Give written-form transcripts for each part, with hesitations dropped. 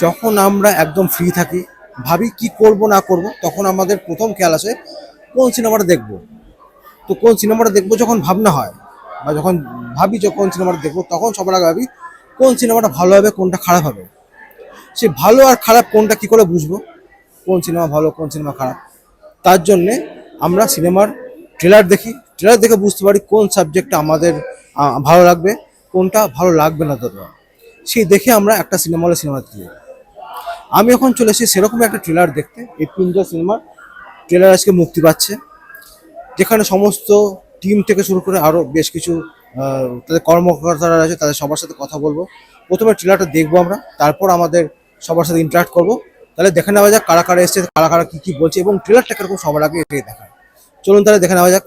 যখন আমরা একদম ফ্রি থাকি, ভাবি কি করব না করব, তখন আমাদের প্রথম খেয়াল আসে কোন সিনেমাটা দেখব। তো কোন সিনেমাটা দেখবো যখন ভাবনা হয়, বা যখন ভাবি যে কোন সিনেমাটা দেখবো, তখন সবার আগে ভাবি কোন সিনেমাটা ভালো হবে, কোনটা খারাপ হবে। সে ভালো আর খারাপ কোনটা কি করে বুঝবো, কোন সিনেমা ভালো কোন সিনেমা খারাপ? তার জন্যে আমরা সিনেমার ট্রেলার দেখি। ট্রেলার দেখে বুঝতে পারি কোন সাবজেক্টটা আমাদের ভালো লাগবে, কোনটা ভালো লাগবে না। তোর সেই দেখে আমরা একটা সিনেমা হলে সিনেমা দেখি। আমি এখন চলে এসেছি সেরকম একটা ট্রেলার দেখতে। এই পিঞ্জর সিনেমার ট্রেলার আজকে মুক্তি পাচ্ছে, যেখানে সমস্ত টিম থেকে শুরু করে আরও বেশ কিছু তাদের কর্মকর্তারা আছে, তাদের সবার সাথে কথা বলবো। প্রথমে ট্রেলারটা দেখবো আমরা, তারপর আমাদের সবার সাথে ইন্টারাক্ট করবো। তাহলে দেখে নেওয়া যাক কারা কারা এসছে, কারা কারা কী কী বলছে, এবং ট্রেলারটা কিরকম সবার আগে এটাই দেখায়। চলুন তাহলে দেখে নেওয়া যাক।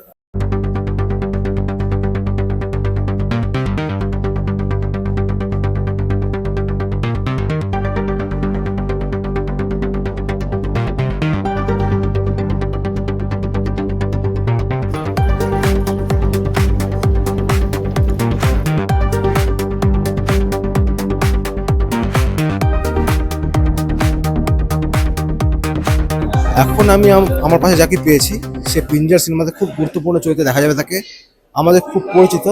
এখন আমি আমার পাশে যাকে পেয়েছি, সে পিঞ্জার সিনেমাতে খুব গুরুত্বপূর্ণ চরিত্রে দেখা যাবে তাকে। আমাদের খুব পরিচিত।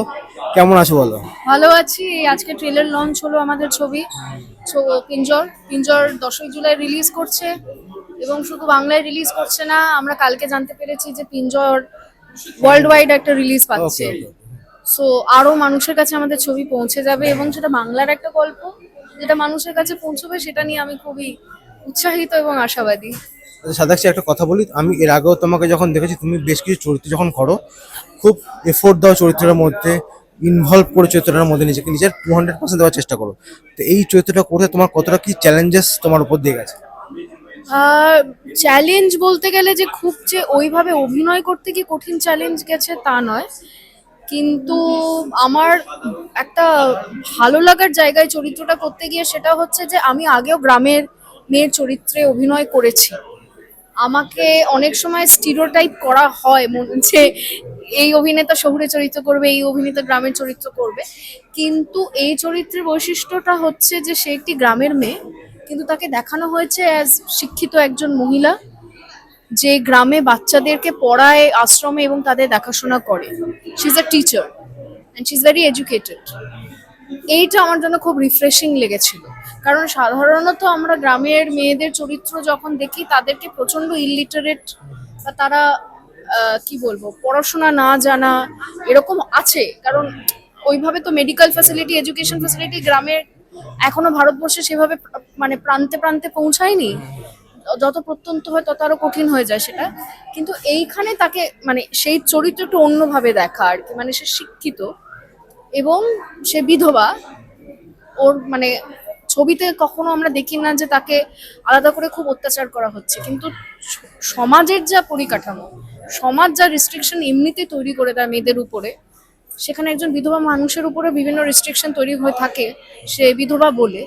কেমন আছো বলো? ভালো আছি। আজকে ট্রেলার লঞ্চ হলো আমাদের ছবি পিঞ্জর পিঞ্জর 10ই জুলাই রিলিজ করছে, এবং শুধু বাংলায় রিলিজ করছে না, আমরা কালকে জানতে পেরেছি যে পিঞ্জর ওয়ার্ল্ড ওয়াইড একটা রিলিজ ওকে পাচ্ছে। ওকে। সো আরো মানুষের কাছে আমাদের ছবি পৌঁছে যাবে, এবং সেটা বাংলার একটা গল্প যেটা মানুষের কাছে পৌঁছবে, সেটা নিয়ে আমি খুবই উৎসাহিত এবং আশাবাদী। আচ্ছা সাদাক্ষী, একটা কথা বলি। আমি এর আগেও তোমাকে যখন দেখেছি, তুমি বেশ কিছু চরিত্র যখন করো, খুব এফোর্ট দাও চরিত্রের মধ্যে, ইনভলভ করে চরিত্রটার মধ্যে নিজেকে নিজের 200% দেওয়ার চেষ্টা করো। তো এই চরিত্রটা করতে তোমার কতটা কি চ্যালেঞ্জেস তোমার উপর দিয়ে গেছে? চ্যালেঞ্জ বলতে গেলে যে খুব যে ওইভাবে অভিনয় করতে গিয়ে কঠিন চ্যালেঞ্জ গেছে তা নয়, কিন্তু আমার একটা ভালো লাগার জায়গায় চরিত্রটা করতে গিয়ে সেটা হচ্ছে যে আমি আগেও গ্রামের মেয়ের চরিত্রে অভিনয় করেছি। আমাকে অনেক সময় স্টিরিওটাইপ করা হয় যে এই অভিনেতা শহুরে চরিত্র করবে, এই অভিনেতা গ্রামের চরিত্র করবে, কিন্তু এই চরিত্রের বৈশিষ্ট্যটা হচ্ছে যে সে একটি গ্রামের মেয়ে, কিন্তু তাকে দেখানো হয়েছে অ্যাজ শিক্ষিত একজন মহিলা, যে গ্রামে বাচ্চাদেরকে পড়ায় আশ্রমে এবং তাদের দেখাশোনা করে। She is a teacher and she is very educated. এইটা আমার জন্য খুব রিফ্রেশিং লেগেছিল, কারণ সাধারণত আমরা গ্রামের মেয়েদের চরিত্র যখন দেখি তাদেরকে প্রচন্ড ইলিটারেট, বা তারা কি বলবো, পড়াশোনা না জানা এরকম আছে, কারণ ওইভাবে তো মেডিকেল ফ্যাসিলিটি, এডুকেশন ফ্যাসিলিটি গ্রামের এখনো ভারতবর্ষে সেভাবে মানে প্রান্তে প্রান্তে পৌঁছায়নি। যত প্রত্যন্ত হয় তত আরো কঠিন হয়ে যায় সেটা। কিন্তু এইখানে তাকে মানে সেই চরিত্র একটু অন্যভাবে দেখা আর কি, মানে সে শিক্ষিত এবং সে বিধবা। ওর মানে ছবিতে কখনো আমরা দেখি না যে তাকে আলাদা করে খুব অত্যাচার করা হচ্ছে, কিন্তু সমাজের যা পরিকাঠামো, সমাজ যা রেস্ট্রিকশন এমনিতে তৈরি করে দেয় মেয়েদের উপরে, সেখানে একজন বিধবা মানুষের উপরে বিভিন্ন রেস্ট্রিকশন তৈরি হয়ে থাকে। সে বিধবা বলে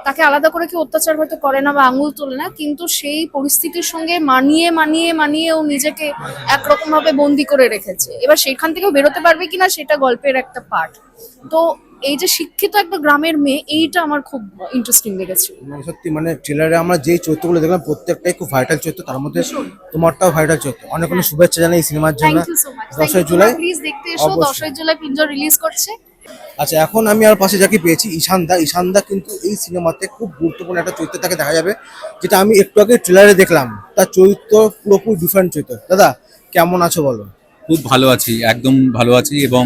তাকে আলাদা করে কেউ অত্যাচার হয়তো করে না বা আঙুল তোলে না, কিন্তু সেই পরিস্থিতির সঙ্গে মানিয়ে মানিয়ে মানিয়ে ও নিজেকে একরকম ভাবে বন্দি করে রেখেছে। এবার সেখান থেকেও বেরোতে পারবে কিনা সেটা গল্পের একটা পার্ট। তো এই যে শিক্ষিত একটা গ্রামের মেয়ে, এইটা আমার খুব ইন্টারেস্টিং লেগেছে। মানে সত্যি, মানে ট্রেলারে আমরা যেই চরিত্রগুলো দেখলাম প্রত্যেকটাই খুব ভাইটাল চরিত্র, তার মধ্যে তোমারটাও ভাইটাল চরিত্র। অনেক অনেক শুভেচ্ছা জানাই এই সিনেমার জন্য। Thank you so much. 10ই জুলাই প্লিজ দেখতে এসো, অবশ্যই। 10ই জুলাই পিঞ্জর রিলিজ করছে। আচ্ছা, এখন আমি আর পাশে যাকে পেয়েছি, ঈশানদা। ঈশানদা কিন্তু এই সিনেমাতে খুব গুরুত্বপূর্ণ একটা চরিত্র তাকে দেখা যাবে, যেটা আমি একটু আগে ট্রেলারে দেখলাম। তার চরিত্র পুরোপুরি ডিফারেন্ট চরিত্র। দাদা, কেমন আছো বলো? খুব ভালো আছি, একদম ভালো আছি, এবং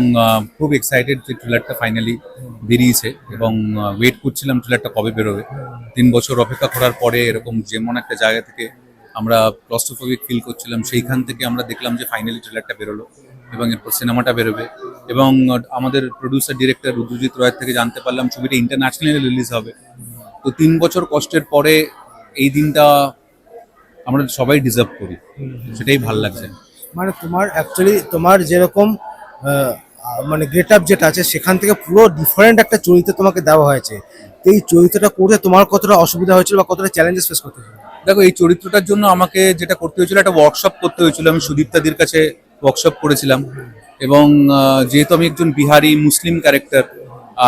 খুব এক্সাইটেড যে ট্রেলারটা ফাইনালি বেরিয়েছে, এবং ওয়েট করছিলাম ট্রেলারটা কবে বেরোবে। 3 বছর অপেক্ষা করার পরে এরকম যেমন একটা জায়গা থেকে আমরা ক্লস্ট্রোফোবিক ফিল করছিলাম, সেইখান থেকে আমরা দেখলাম যে ফাইনালি ট্রেলারটা বেরোলো এবং এরপর সিনেমাটা বেরোবে। এবং আমাদের প্রডিউসার ডিরেক্টর রুদ্রজিৎ রয়ের থেকে জানতে পারলাম ছবিটা ইন্টারন্যাশনালি রিলিজ হবে। তো 3 বছর কষ্টের পরে এই দিনটা আমরা সবাই ডিজার্ভ করি, সেটাই ভাল লাগছে। মানে তোমার অ্যাকচুয়ালি তোমার যেরকম মানে গেট আপ যেটা আছে, সেখান থেকে পুরো ডিফারেন্ট একটা চরিত্র তোমাকে দেওয়া হয়েছে। তো এই চরিত্রটা করতে তোমার কতটা অসুবিধা হয়েছিল বা কতটা চ্যালেঞ্জেস ফেস করতে হয়েছিল? দেখো, এই চরিত্রটার জন্য আমাকে যেটা করতে হয়েছিল, একটা ওয়ার্কশপ করতে হয়েছিল। আমি সুদীপ্তাদির কাছে ওয়ার্কশপ করেছিলাম, এবং যেহেতু আমি একজন বিহারি মুসলিম ক্যারেক্টার,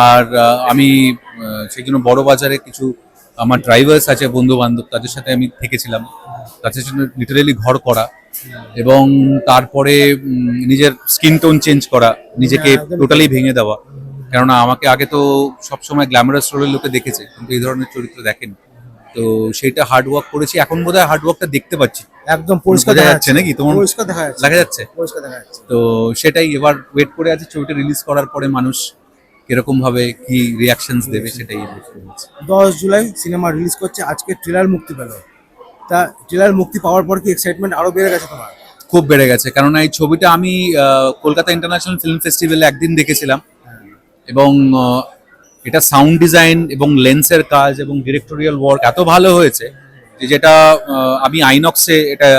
আর আমি সেই জন্য বড় বাজারে কিছু আমার ড্রাইভার্স আছে, বন্ধু বান্ধব, তাদের সাথে আমি থেকেছিলাম, তাদের সাথে লিটারেলি ঘর করা, এবং তারপরে নিজের স্কিন টোন চেঞ্জ করা, নিজেকে হ্যাঁ, একদমই টোটালি ভেঙে দেওয়া। কেননা আমাকে আগে তো সবসময় গ্ল্যামারাস রোলের লোকে দেখেছে, কিন্তু এই ধরনের চরিত্র দেখেনি। তো সেইটা হার্ড ওয়ার্ক করেছি, এখন বোধহয় হার্ড ওয়ার্কটা দেখতে পাচ্ছি। একদম পরিষ্কার বোঝা দেখা যাচ্ছে নাকি তোমার? পরিষ্কার দেখা যাচ্ছে, দেখা যাচ্ছে। পরিষ্কার দেখা যাচ্ছে। তো সেটাই এবার ওয়েট করে আছে, ছবিটা রিলিজ করার পরে মানুষ কিরকম ভাবে কি রিয়াকশনস দেবে সেটাই wait করে আছি। 10 জুলাই সিনেমা রিলিজ করছে, আজকে ট্রেলার মুক্তি পেল। তা ট্রেলার মুক্তি পাওয়ার পর কি এক্সাইটমেন্ট আরো বেড়ে গেছে তোমার? খুব বেড়ে গেছে, কেননা এই ছবিটা আমি কলকাতা ইন্টারন্যাশনাল ফিল্ম ফেস্টিভ্যালে একদিন দেখেছিলাম, এবং এটা সাউন্ড ডিজাইন এবং লেন্সের কাজ এবং ডিরেক্টোরিয়াল ওয়ার্ক এত ভালো হয়েছে যে যেটা আমি আইনক্সে এটা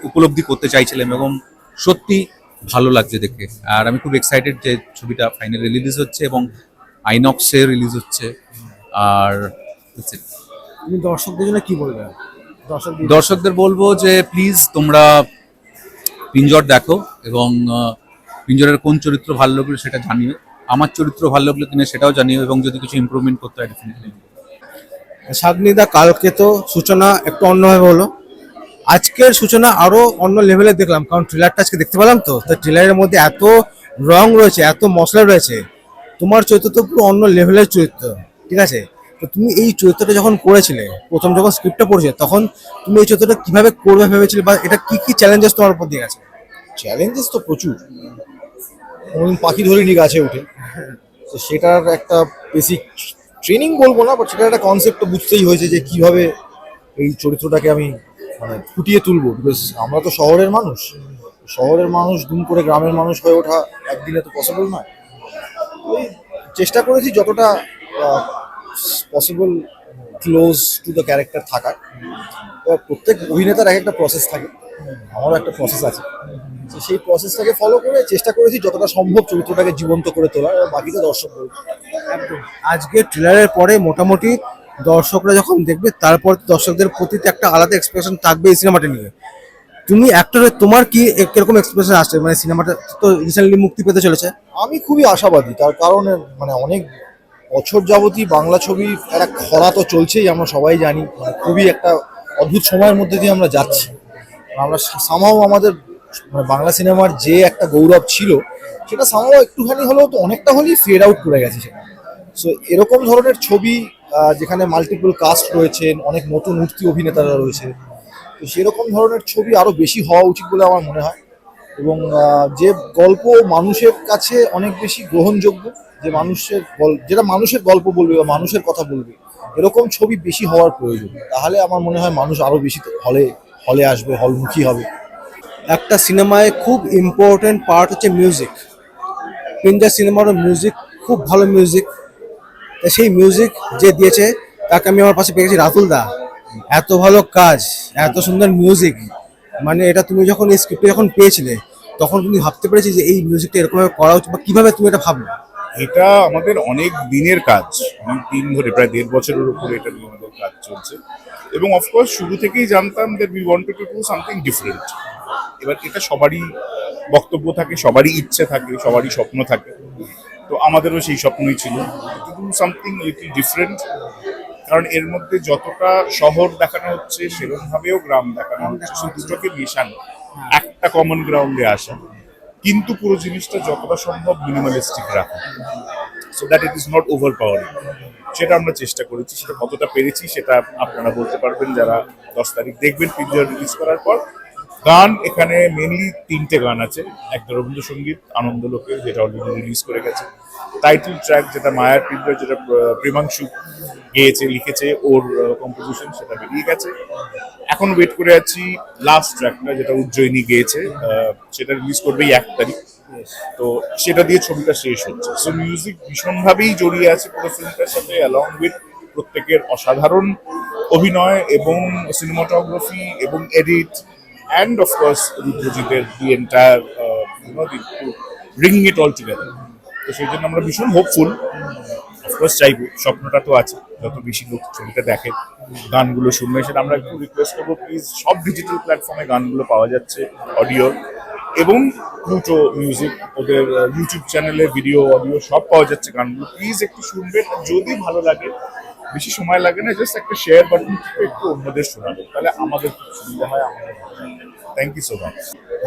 উপলব্ধি করতে চাইছিলাম, এবং সত্যি ভালো লাগছে দেখে। আর আমি খুব এক্সাইটেড যে ছবিটা ফাইনালি রিলিজ হচ্ছে এবং আইনক্সে রিলিজ হচ্ছে। আর that's it. তুমি দর্শকদের জন্য কি বলবে? দর্শকদের বলবো যে প্লিজ তোমরা পিঞ্জর দেখো, এবং পিঞ্জরের কোন চরিত্র ভালো লাগলো সেটা জানিও, আমার চরিত্র ভালো লাগলো কিনা সেটাও জানিও, এবং যদি কিছু ইমপ্রুভমেন্ট করতে হয় ডেফিনেটলি। শাগনিদা, কালকে তো সূচনা একটু অন্যভাবে হলো, আজকের সূচনা আরো অন্য লেভেলে দেখলাম, কারণ ট্রেলারটা আজকে দেখতে পেলাম। তো ট্রেলারের মধ্যে এত রং রয়েছে, এত মশলা রয়েছে। তোমার চরিত্র তো পুরো অন্য লেভেলের চরিত্র, ঠিক আছে? তো তুমি এই চরিত্রটা যখন করেছিলে, প্রথম যখন স্ক্রিপ্টটা পড়েছিলে, তখন তুমি এই চরিত্রটা কিভাবে করবে ভেবেছিলে, বা এটা কি কি চ্যালেঞ্জেস তোমার উপর দিয়ে গেছে? চ্যালেঞ্জেস তো প্রচুর। কোনোদিন পাখি ধরিনি গাছে উঠে, তো সেটার একটা বেসিক ট্রেনিং বলবো না, বাট সেটার একটা কনসেপ্ট তো বুঝতেই হয়েছে যে কিভাবে এই চরিত্রটাকে আমি মানে ফুটিয়ে তুলবো। বিকজ আমরা তো শহরের মানুষ দুম করে গ্রামের মানুষ হয়ে ওঠা একদিনে তো পসিবল নয়। ওই চেষ্টা করেছি যতটা possible close to the character থাকার। এবার প্রত্যেক অভিনেতার এক একটা প্রসেস থাকে, আমারও একটা প্রসেস আছে, তো সেই প্রসেসটাকে ফলো করে চেষ্টা করেছি যতটা সম্ভব চরিত্রটাকে জীবন্ত করে তোলা, এবং বাকিটা দর্শক বলবে। আজকে ট্রেলারের পরে মোটামুটি দর্শকরা যখন দেখবে, তারপর দর্শকদের প্রতি তো একটা আলাদা এক্সপ্রেশন থাকবে এই সিনেমাটা নিয়ে। তুমি অ্যাক্টর, তোমার কি কিরকম এক্সপ্রেশন আসছে? মানে সিনেমাটা তো রিসেন্টলি মুক্তি পেতে চলেছে। আমি খুবই আশাবাদী, তার কারণ মানে অনেক বছর যাবতই বাংলা ছবির একটা খরা তো চলছেই, আমরা সবাই জানি। মানে খুবই একটা অদ্ভুত সময়ের মধ্যে দিয়ে আমরা যাচ্ছি। আমরা সামাও আমাদের মানে বাংলা সিনেমার যে একটা গৌরব ছিল, সেটা সামাও একটুখানি হলেও তো অনেকটা হলেই ফেড আউট করে গেছে সেটা। সো এরকম ধরনের ছবি যেখানে মাল্টিপল কাস্ট রয়েছেন, অনেক নতুন উঠতি অভিনেতারা রয়েছে, তো সেরকম ধরনের ছবি আরো বেশি হওয়া উচিত বলে আমার মনে হয়। এবং যে গল্প মানুষের কাছে অনেক বেশি গ্রহণযোগ্য, যে যেটা মানুষের গল্প বলবে বা মানুষের কথা বলবে, এরকম ছবি বেশি হওয়ার প্রয়োজন। তাহলে আমার মনে হয় মানুষ আরো বেশি হলে আসবে, হলমুখী হবে। একটা সিনেমায় খুব ইম্পর্টেন্ট পার্ট হচ্ছে মিউজিক। পিঞ্জার সিনেমারও মিউজিক খুব ভালো মিউজিক। সেই মিউজিক যে দিয়েছে তাকে আমি আমার পাশে পেয়েছি, রাতুল দা। এত ভালো কাজ, এত সুন্দর মিউজিক, মানে এটা তুমি যখন এই স্ক্রিপ্টে যখন পেয়েছিলে, তখন তুমি ভাবতে পেরেছি যে এই মিউজিকটা এরকমভাবে করা উচিত, বা কিভাবে তুমি এটা ভাবলে? এটা আমাদের অনেক দিনের কাজ, অনেক দিন ধরে, প্রায় 1.5 বছরের উপরে এটা নিয়ে আমাদের কাজ চলছে। এবং অফকোর্স শুরু থেকেই জানতাম that we wanted to do something different. এবার এটা সবারই বক্তব্য থাকে, সবারই ইচ্ছে থাকে, সবারই স্বপ্ন থাকে। তো আমাদেরও সেই স্বপ্নই ছিল to do something little different. কারণ এর মধ্যে যতটা শহর দেখানো হচ্ছে, সেরকম ভাবেও গ্রাম দেখানো হচ্ছে, সেই দুটোকে মেশানো, একটা কমন গ্রাউন্ডে আসা, কিন্তু পুরো জিনিসটা যতটা সম্ভব মিনিমালিস্টিক রাখা, so that it is not over powering. সেটা আমরা চেষ্টা করেছি। সেটা কতটা পেরেছি সেটা আপনারা বলতে পারবেন যারা 10 তারিখ দেখবেন পিকচার রিলিজ করার পর। গান এখানে মেনলি 3টে গান আছে। একটা রবীন্দ্রসঙ্গীত আনন্দলোকের, যেটা অলরেডি রিলিজ করে গেছে। টাইটেল ট্র্যাক যেটা মায়ার পিঞ্জর, যেটা প্রেমাংশু গেয়েছে, লিখেছে, ওর কম্পোজিশন, সেটা বেরিয়ে গেছে। এখন ওয়েট করে আছি লাস্ট ট্র্যাকটা, যেটা উজ্জয়িনী গেয়েছে, সেটা রিলিজ করবে 1 তারিখ। তো সেটা দিয়ে ছবিটা শেষ হচ্ছে। সো মিউজিক ভীষণভাবেই জড়িয়ে আছে পুরো ফিল্মটার সাথে, অ্যালং উইথ প্রত্যেকের অসাধারণ অভিনয় এবং সিনেমাটোগ্রাফি এবং এডিট, অ্যান্ড অফকোর্স রুদ্রজিতের the entire bringing it all together. তো সেই জন্য আমরা ভীষণ হোপফুল। অফকোর্স চাইবো, স্বপ্নটা তো আছে, যত বেশি লোক ছবিটা দেখে, গানগুলো শুনবে, সেটা আমরা একটু রিকোয়েস্ট করবো প্লিজ। সব ডিজিটাল প্ল্যাটফর্মে গানগুলো পাওয়া যাচ্ছে, অডিও এবং প্লুটো মিউজিক, ওদের ইউটিউব চ্যানেলে ভিডিও, অডিও সব পাওয়া যাচ্ছে গানগুলো। প্লিজ একটু শুনবেন, যদি ভালো লাগে বেশি সময় লাগে না, জাস্ট একটা শেয়ার বাটন একটু অন্যদের শোনাবে, তাহলে আমাদের খুব সুবিধা হয়, আমাদের থ্যাংক ইউ সো মাচ।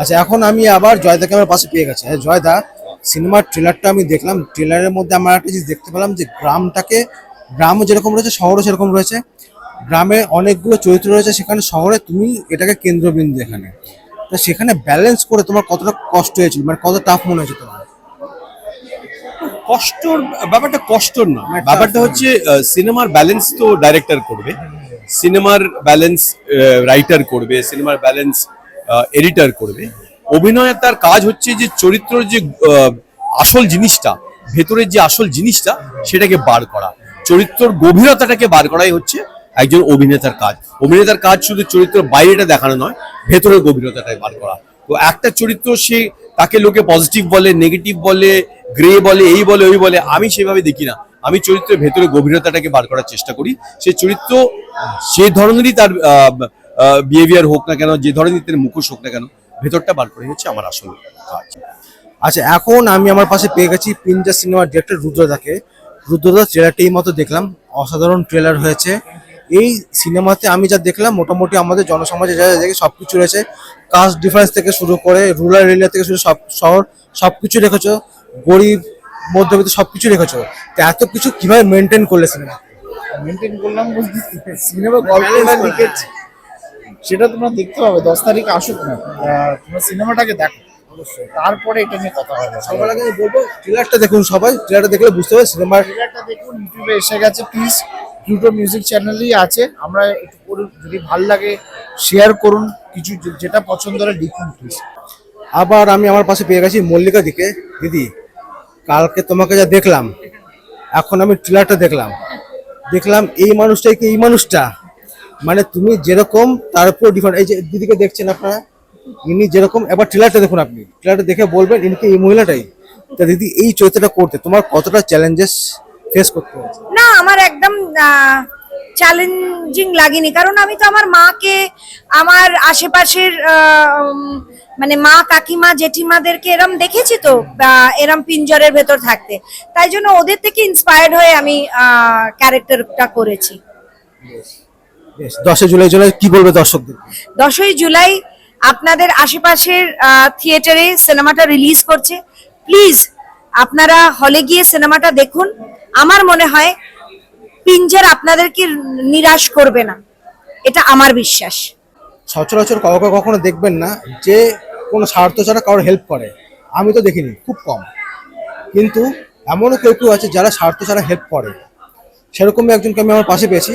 আচ্ছা, এখন আমি আবার জয়দাকে আমার পাশে পেয়ে গেছি। হ্যাঁ জয়দা, সিনেমার ট্রেলারটা আমি দেখলাম, ট্রেলারের মধ্যে আমরা একটা জিনিস দেখতে পেলাম যে গ্রামও যেরকম রয়েছে শহরও সেরকম রয়েছে। গ্রামে অনেকগুলো চরিত্র রয়েছে, সেখানে শহরে তুমি এটাকে কেন্দ্রবিন্দু এখানে। তো সেখানে ব্যালেন্স করে তোমার কতটা কষ্ট হয়েছিল, মানে কত টাফ মনে হয়েছে তোমার? কষ্টর ব্যাপারটা কষ্টর না, ব্যাপারটা হচ্ছে সিনেমার ব্যালেন্স তো ডাইরেক্টর করবে, সিনেমার ব্যালেন্স রাইটার করবে, সিনেমার ব্যালেন্স এডিটর করবে। অভিনয়ের তার কাজ হচ্ছে যে চরিত্রের যে আসল জিনিসটা, ভেতরের যে আসল জিনিসটা সেটাকে বার করা, চরিত্রের গভীরতাটাকে বার করাই হচ্ছে একজন অভিনেতার কাজ। অভিনেতার কাজ শুধু চরিত্রের বাইরেটা দেখানো নয়, ভেতরের গভীরতাটাই বার করা। তো একটা চরিত্র সে তাকে লোকে পজিটিভ বলে, নেগেটিভ বলে, গ্রে বলে, এই বলে ওই বলে, আমি সেভাবে দেখি না। আমি চরিত্রের ভেতরে গভীরতাটাকে বার করার চেষ্টা করি। সেই চরিত্র যে ধরনেরই তার বিহেভিয়ার হোক না কেন, যে ধরনের তার মুখোশ হোক না কেন, ভেতরটা বার করে হচ্ছে আমার আসল কাজ। আচ্ছা, এখন আমি আমার পাশে পেয়ে গেছি পিঞ্জার সিনেমার ডিরেক্টর রুদ্রদাকে। রুদ্রদা ট্রেলারটা এই মতো দেখলাম, অসাধারণ ট্রেলার হয়েছে। এই সিনেমাতে আমি যা দেখলাম মোটামুটি আমাদের জনসমাজে যা দেখে সবকিছু রয়েছে, কাস্ট ডিফারেন্স থেকে শুরু করে রুরাল এরিয়া থেকে শুরু সব শহর সবকিছু রেখেছো, গরিব মধ্যবিত্ত সবকিছু রেখেছো। তো এত কিছু কিভাবে মেনটেন করলে সিনেমা? মেনটেন করলাম বলতে সিনেমা গল্পটা লিখেছি, সেটা তোমরা দেখতে পাবে। 10 তারিখ আসুক না, তোমরা সিনেমাটাকে দেখো অবশ্যই, তারপরে এটা নিয়ে কথা হবে। সবার আগে আমি বলবো ট্রেলারটা দেখুন, সবাই ট্রেলারটা দেখলে বুঝতে পারবে সিনেমার। ট্রেলারটা দেখুন, ইউটিউবে এসে গেছে, প্লিজ প্লুটো মিউজিক চ্যানেলেই আছে। আমরা একটু করুন, যদি ভালো লাগে শেয়ার করুন, কিছু যেটা পছন্দ হলে লিখুন প্লিজ। আবার আমি আমার পাশে পেয়ে গেছি মল্লিকা দিকে। দিদি, কালকে তোমাকে যা দেখলাম, এখন আমি ট্রেলারটা দেখলাম এই মানুষটাই কি এই মানুষটা? মানে তুমি যেরকম তার উপর ডিফারেন্ট। এই যে দিদিকে দেখছেন আপনারা, ইনি যেরকম, এবার ট্রেলারটা দেখুন, আপনি ট্রেলারটা দেখে বলবেন ইনি কি এই মহিলাটাই। তা দিদি, এই চরিত্রটা করতে তোমার কতটা চ্যালেঞ্জেস ফেস করতে হয়েছে? না, আমার একদম চ্যালেঞ্জিং লাগেনি, কারণ আমি তো আমার মাকে, আমার আশেপাশের মানে মা, কাকিমা, জেঠিমাদেরকে এরম দেখেছি তো, এরম পিঞ্জরের ভেতর থাকতে। তাই জন্য ওদের থেকে ইন্সপায়ার্ড হয়ে আমি ক্যারেক্টারটা করেছি। বেশ, 10 জুলাই কি বলবে দর্শকদের? 10ই জুলাই আপনাদের আশেপাশের থিয়েটারে সিনেমাটা রিলিজ করছে। প্লিজ আপনারা হলে গিয়ে সিনেমাটা দেখুন। আমার মনে হয় পিঞ্জার আপনাদেরকে নিরাশ করবে না, এটা আমার বিশ্বাস। সচরাচর কাউকে কখনো দেখবেন না যে কোনো স্বার্থ ছাড়া কারোর হেল্প করে, আমি তো দেখিনি, খুব কম। কিন্তু এমনও কেউ কেউ আছে যারা স্বার্থ ছাড়া হেল্প করে, সেরকমই একজনকে আমি আমার পাশে পেয়েছি।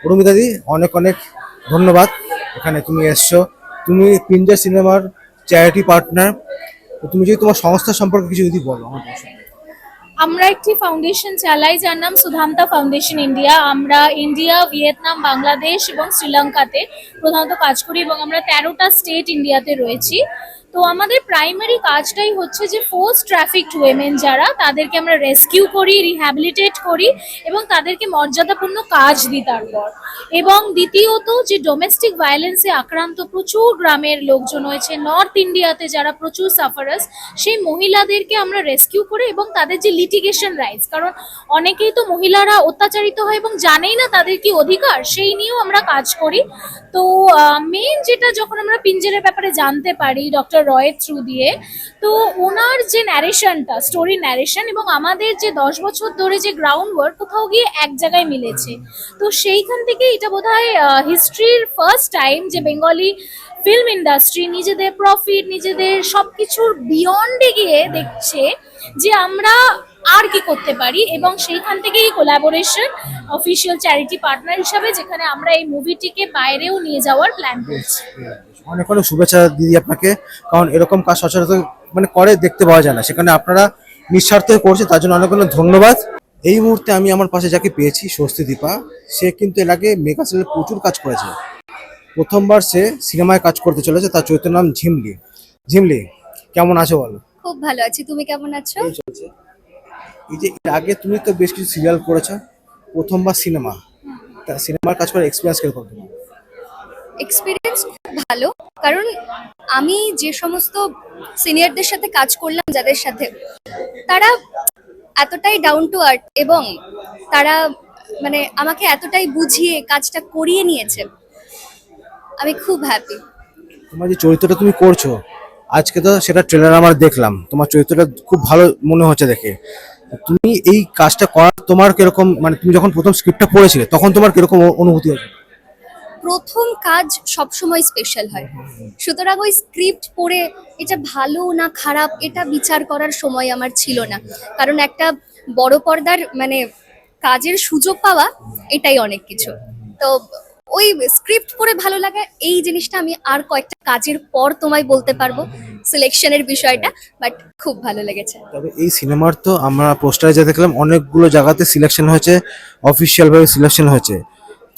উর্মিতা দি, অনেক অনেক ধন্যবাদ এখানে তুমি এসছো। তুমি পিঞ্জার সিনেমার চ্যারিটি পার্টনার, তুমি যদি তোমার সংস্থা সম্পর্কে কিছু যদি বলো আমার দর্শকদের। আমরা একটি ফাউন্ডেশন চালাই যার নাম সুধান্তা ফাউন্ডেশন ইন্ডিয়া। আমরা ইন্ডিয়া, ভিয়েতনাম, বাংলাদেশ এবং শ্রীলঙ্কাতে প্রধানত কাজ করি এবং আমরা 13টা স্টেট ইন্ডিয়াতে রয়েছি। তো আমাদের প্রাইমারি কাজটাই হচ্ছে যে ফোর্স ট্রাফিকড উইমেন যারা, তাদেরকে আমরা রেস্কিউ করি, রিহ্যাবিলিটেট করি এবং তাদেরকে মর্যাদাপূর্ণ কাজ দিই তারপর। এবং দ্বিতীয়ত, যে ডোমেস্টিক ভায়োলেন্সে আক্রান্ত প্রচুর গ্রামের লোকজন হয়েছে নর্থ ইন্ডিয়াতে, যারা প্রচুর সাফারার্স, সেই মহিলাদেরকে আমরা রেস্কিউ করি এবং তাদের যে লিটিগেশন রাইটস, কারণ অনেকেই তো মহিলারা অত্যাচারিত হয় এবং জানেই না তাদের কি অধিকার, সেই নিয়েও আমরা কাজ করি। তো মেন যেটা, যখন আমরা পিঞ্জারের ব্যাপারে জানতে পারি ডক্টর রয়ের থ্রু দিয়ে, তো ওনার যে ন্যারেশনটা, স্টোরি ন্যারেশন এবং আমাদের যে 10 বছর ধরে যে গ্রাউন্ড ওয়ার্ক, কোথাও গিয়ে এক জায়গায় মিলেছে। তো সেইখান থেকে এটা বোধহয় হিস্ট্রির ফার্স্ট টাইম যে বেঙ্গলি ফিল্ম ইন্ডাস্ট্রি নিজেদের প্রফিট, নিজেদের সবকিছুর বিয়ন্ডে গিয়ে দেখছে যে আমরা আর কি করতে পারি, এবং সেইখান থেকেই কোলাবোরেশন অফিসিয়াল চ্যারিটি পার্টনার হিসাবে, যেখানে আমরা এই মুভিটিকে বাইরেও নিয়ে যাওয়ার প্ল্যান করছি। অনেক অনেক শুভেচ্ছা দিদি আপনাকে, কারণ এরকম কাজ সচরাচর মানে করে দেখতে পাওয়া যায় না, সেখানে আপনারা নিঃস্বার্থ করছে, তার জন্য অনেক অনেক ধন্যবাদ। এই মুহূর্তে আমি আমার পাশে যাকে পেয়েছি, স্বস্তি দীপা। সে কিন্তু এর আগে মেগা সিরিয়ালে প্রচুর কাজ করেছে, প্রথমবার সে সিনেমায় কাজ করতে চলেছে, তার চরিত্রের নাম ঝিমলি। ঝিমলি, কেমন আছো বলো? খুব ভালো আছি, তুমি কেমন আছো? এই চলছে। এই যে এর আগে তুমি তো বেশ কিছু সিরিয়াল করেছো, প্রথমবার সিনেমা, তা সিনেমার কাজ করে এক্সপিরিয়েন্স কিরকম তোমার? এক্সপিরিয়েন্স খুব ভালো, কারণ আমি যে সমস্ত সিনিয়রদের সাথে কাজ করলাম, যাদের সাথে, তারা এতটাই ডাউন টু আর্থ এবং তারা মানে আমাকে এতটাই বুঝিয়ে কাজটা করিয়ে নিয়েছে, আমি খুব হ্যাপি। তোমার যে চরিত্রটা তুমি করছো, আজকে তো সেটা ট্রেলার আমার দেখলাম, তোমার চরিত্রটা খুব ভালো মনে হচ্ছে দেখে। তুমি এই কাজটা করার তোমার কিরকম, মানে তুমি যখন প্রথম স্ক্রিপ্টটা পড়েছিলে তখন তোমার কিরকম অনুভূতি হয়েছে? প্রথম কাজ সবসময় স্পেশাল হয়, সুতরাং ওই স্ক্রিপ্ট পড়ে এটা ভালো না খারাপ এটা বিচার করার সময় আমার ছিল না, কারণ একটা বড় পর্দার মানে কাজের সুযোগ পাওয়া এটাই অনেক কিছু। তো ওই স্ক্রিপ্ট পড়ে ভালো লাগা এই জিনিসটা আমি আর কয়েকটা কাজের পর তোমায় বলতে পারবো সিলেকশনের বিষয়টা, বাট খুব ভালো লেগেছে। তবে এই সিনেমার তো আমরা পোস্টারে যা দেখলাম অনেকগুলো জায়গাতে সিলেকশন হয়েছে, অফিসিয়াল ভাবে সিলেকশন হয়েছে,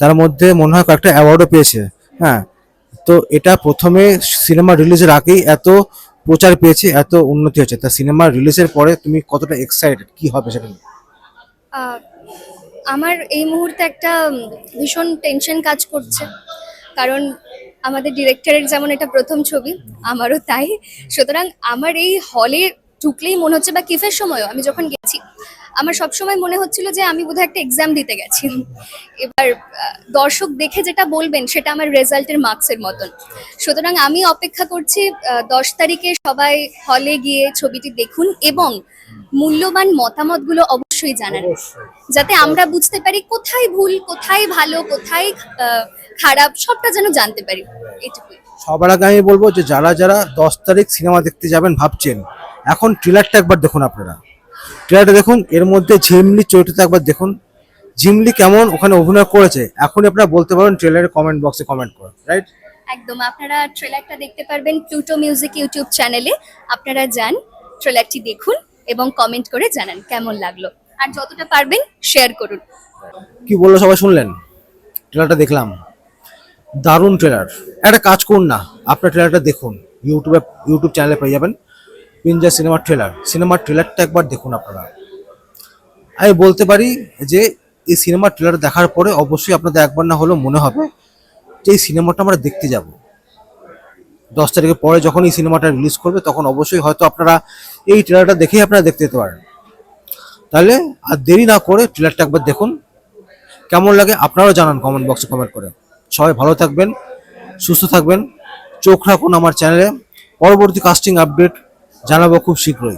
তার মধ্যে মনে হয় কয়েকটা অ্যাওয়ার্ডও পেয়েছে। হ্যাঁ, তো এটা প্রথমে সিনেমা রিলিজের আগেই এত প্রচার পেয়েছে, এত উন্নতি হয়েছে, তা সিনেমা রিলিজের পরে তুমি কতটা এক্সাইটেড, কি হবে সেটা নিয়ে? আহ, আমার এই মুহূর্তে একটা ভীষণ টেনশন কাজ করছে, কারণ আমাদের ডিরেক্টরের যেমন এটা প্রথম ছবি, আমারও তাই। সুতরাং আমার এই হলে ঢুকলেই মনে হচ্ছে, বা কিফের সময়ও আমি যখন গেছি, আমার সবসময় মনে হচ্ছিল যে আমি বোধহয় একটা এক্সাম দিতে গেছি। এবার দর্শক দেখে যেটা বলবেন সেটা আমার রেজাল্টের মার্কসের মতন। সুতরাং আমি অপেক্ষা করছি 10 তারিখে সবাই হলে গিয়ে ছবিটি দেখুন এবং মূল্যবান মতামতগুলো অবশ্যই জানান, যাতে আমরা বুঝতে পারি কোথায় ভুল, কোথায় ভালো, কোথায় খারাপ, সবটা যেন জানতে পারি, এটুকুই। সবার আগে আমি বলবো যে যারা যারা 10 তারিখ সিনেমা দেখতে যাবেন ভাবছেন, এখন ট্রেলারটা একবার দেখুন, আপনারা ট্রেলারটা দেখুন, এর মধ্যে ঝিমলি চরিত্রটা একবার দেখুন, ঝিমলি কেমন ওখানে অভিনয় করেছে, এখনই আপনারা বলতে পারেন ট্রেলারের কমেন্ট বক্সে কমেন্ট করুন, রাইট? একদম, আপনারা ট্রেলারটা দেখতে পারবেন প্লুটো মিউজিক ইউটিউব চ্যানেলে। আপনারা যান, ট্রেলারটি দেখুন এবং কমেন্ট করে জানান কেমন লাগলো, আর যতটা পারবেন শেয়ার করুন। কি বললো সবাই শুনলেন? ট্রেলারটা দেখলাম, দারুণ ট্রেলার। একটা কাজ করুন না, আপনার ট্রেলারটা দেখুন, ইউটিউব চ্যানেলে পেয়ে যাবেন পিঞ্জা সিনেমার ট্রেলারটা একবার দেখুন আপনারা। আমি বলতে পারি যে এই সিনেমার ট্রেলার দেখার পরে অবশ্যই আপনাদের একবার না হলেও মনে হবে যে এই সিনেমাটা আমরা দেখতে যাব। 10 তারিখের পরে যখন এই সিনেমাটা রিলিজ করবে তখন অবশ্যই হয়তো আপনারা এই ট্রেলারটা দেখেই আপনারা দেখতে যেতে পারেন। তাহলে আর দেরি না করে ট্রেলারটা একবার দেখুন, কেমন লাগে আপনারাও জানান কমেন্ট বক্সে কমেন্ট করে। সবাই ভালো থাকবেন, সুস্থ থাকবেন, চোখ রাখুন আমার চ্যানেলে, পরবর্তী কাস্টিং আপডেট জানাবো খুব শীঘ্রই।